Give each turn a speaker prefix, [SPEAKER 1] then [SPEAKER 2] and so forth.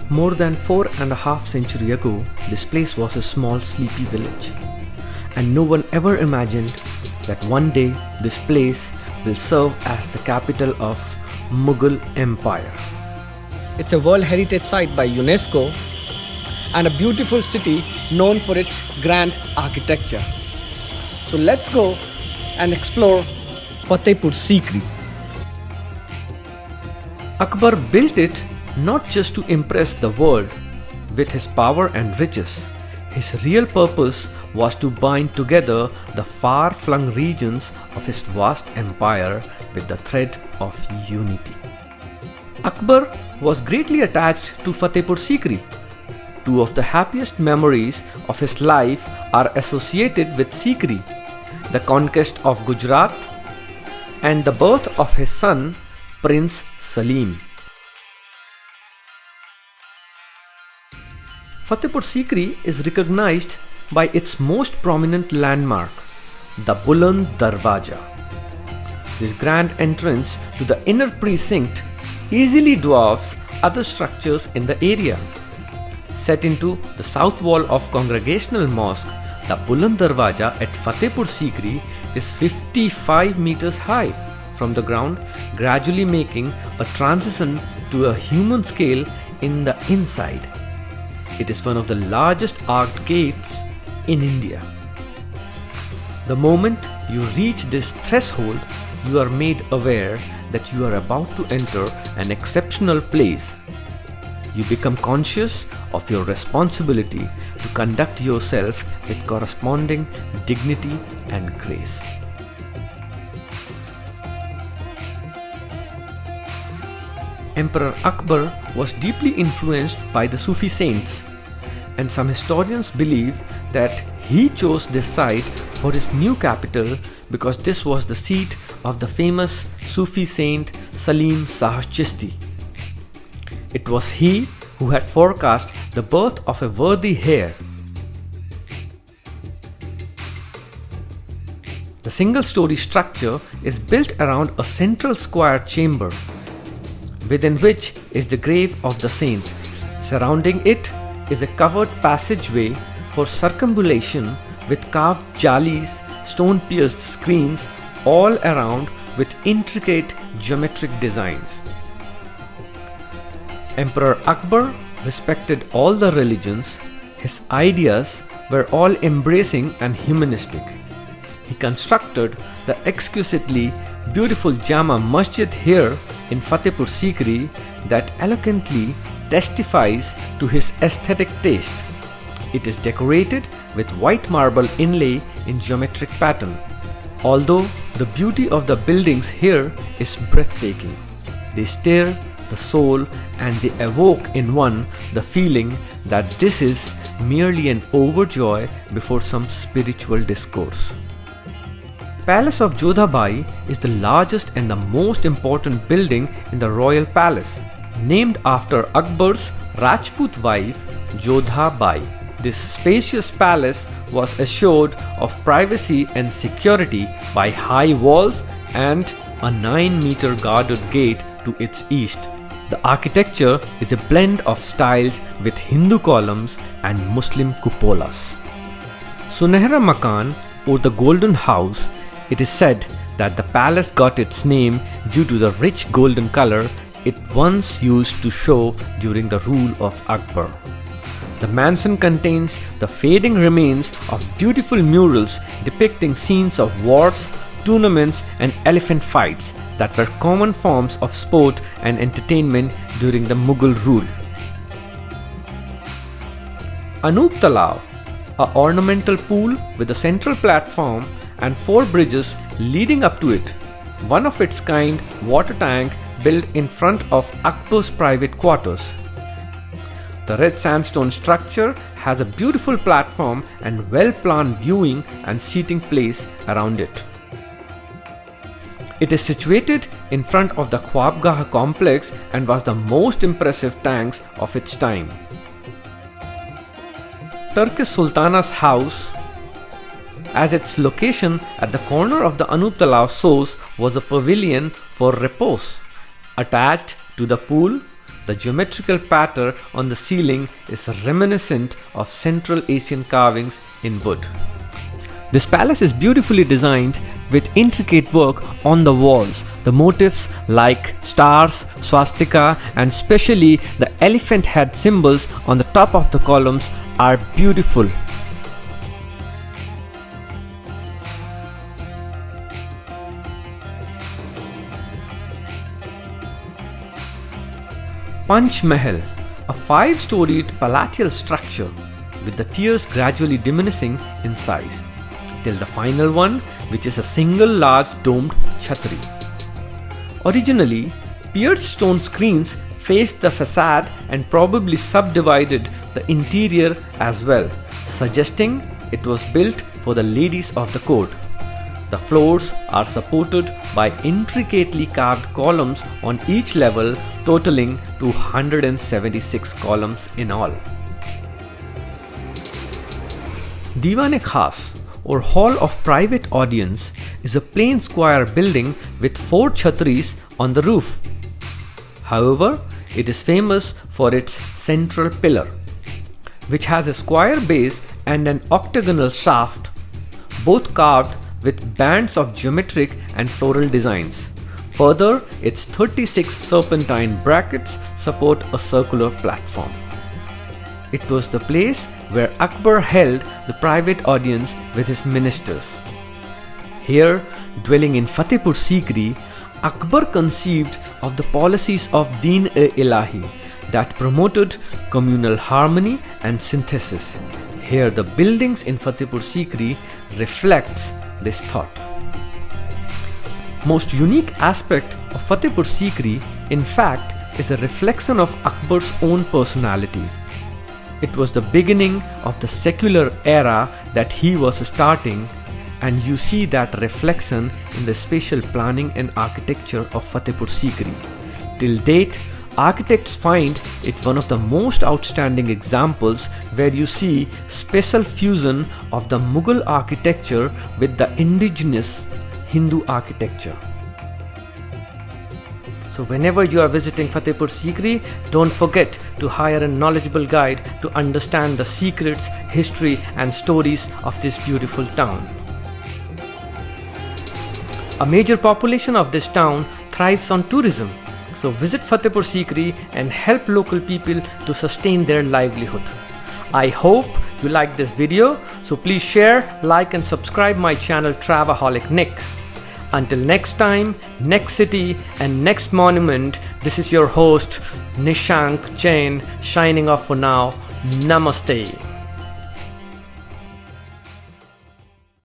[SPEAKER 1] More than 4.5 centuries ago, this place was a small sleepy village. And no one ever imagined that one day this place will serve as the capital of Mughal Empire. It's a World Heritage Site by UNESCO and a beautiful city known for its grand architecture. So let's go and explore Fatehpur Sikri. Akbar built it not just to impress the world with his power and riches. His real purpose was to bind together the far-flung regions of his vast empire with the thread of unity. Akbar was greatly attached to Fatehpur Sikri. Two of the happiest memories of his life are associated with Sikri: the conquest of Gujarat and the birth of his son, Prince Saleem. Fatehpur Sikri is recognized by its most prominent landmark, the Bulan Darwaja. This grand entrance to the inner precinct easily dwarfs other structures in the area. Set into the south wall of Congregational Mosque, the Bulan Darwaja at Fatehpur Sikri is 55 meters high from the ground, gradually making a transition to a human scale in the inside. It is one of the largest arched gates in India. The moment you reach this threshold, you are made aware that you are about to enter an exceptional place. You become conscious of your responsibility to conduct yourself with corresponding dignity and grace. Emperor Akbar was deeply influenced by the Sufi saints, and some historians believe that he chose this site for his new capital because this was the seat of the famous Sufi saint Saleem Sahajasti. It was he who had forecast the birth of a worthy heir. The single-story structure is built around a central square chamber, within which is the grave of the saint. Surrounding it is a covered passageway for circumambulation with carved jalis, stone-pierced screens all around with intricate geometric designs. Emperor Akbar respected all the religions. His ideas were all embracing and humanistic. He constructed the exquisitely beautiful Jama Masjid here in Fatehpur Sikri that eloquently testifies to his aesthetic taste. It is decorated with white marble inlay in geometric pattern. Although the beauty of the buildings here is breathtaking, they stir the soul and they evoke in one the feeling that this is merely an overjoy before some spiritual discourse. Palace of Jodhabai is the largest and the most important building in the royal palace, named after Akbar's Rajput wife Jodhabai. This spacious palace was assured of privacy and security by high walls and a 9-meter guarded gate to its east. The architecture is a blend of styles with Hindu columns and Muslim cupolas. Sunehra Makan, or the Golden House, it is said that the palace got its name due to the rich golden color it once used to show during the rule of Akbar. The mansion contains the fading remains of beautiful murals depicting scenes of wars, tournaments and elephant fights that were common forms of sport and entertainment during the Mughal rule. Anuptala, an ornamental pool with a central platform and 4 bridges leading up to it, one of its kind water tank built in front of Akbar's private quarters. The red sandstone structure has a beautiful platform and well-planned viewing and seating place around it. It is situated in front of the Khwabgah complex and was the most impressive tanks of its time. Turkish Sultana's house, as its location at the corner of the Anuptala source, was a pavilion for repose. Attached to the pool The geometrical pattern on the ceiling is reminiscent of Central Asian carvings in wood. This palace is beautifully designed with intricate work on the walls. The motifs like stars, swastika, and especially the elephant head symbols on the top of the columns are beautiful. Panch Mahal, a 5-storied palatial structure with the tiers gradually diminishing in size, till the final one, which is a single large domed chhatri. Originally, pierced stone screens faced the facade and probably subdivided the interior as well, suggesting it was built for the ladies of the court. The floors are supported by intricately carved columns on each level, totaling to 176 columns in all. Diwan-e-Khas, or Hall of Private Audience, is a plain square building with 4 chhatris on the roof. However, it is famous for its central pillar, which has a square base and an octagonal shaft, both carved with bands of geometric and floral designs. Further, its 36 serpentine brackets support a circular platform. It was the place where Akbar held the private audience with his ministers. Here, dwelling in Fatehpur Sikri, Akbar conceived of the policies of din-e-ilahi that promoted communal harmony and synthesis. Here, the buildings in Fatehpur Sikri reflects this thought. Most unique aspect of Fatehpur Sikri, in fact, is a reflection of Akbar's own personality. It was the beginning of the secular era that he was starting, and you see that reflection in the spatial planning and architecture of Fatehpur Sikri. Till date, architects find it one of the most outstanding examples where you see special fusion of the Mughal architecture with the indigenous Hindu architecture. So whenever you are visiting Fatehpur Sikri, don't forget to hire a knowledgeable guide to understand the secrets, history and stories of this beautiful town. A major population of this town thrives on tourism. So visit Fatehpur Sikri and help local people to sustain their livelihood. I hope you like this video, so please share, like and subscribe my channel Travelaholic Nick. Until next time, next city and next monument, this is your host Nishank Jain signing off for now. Namaste.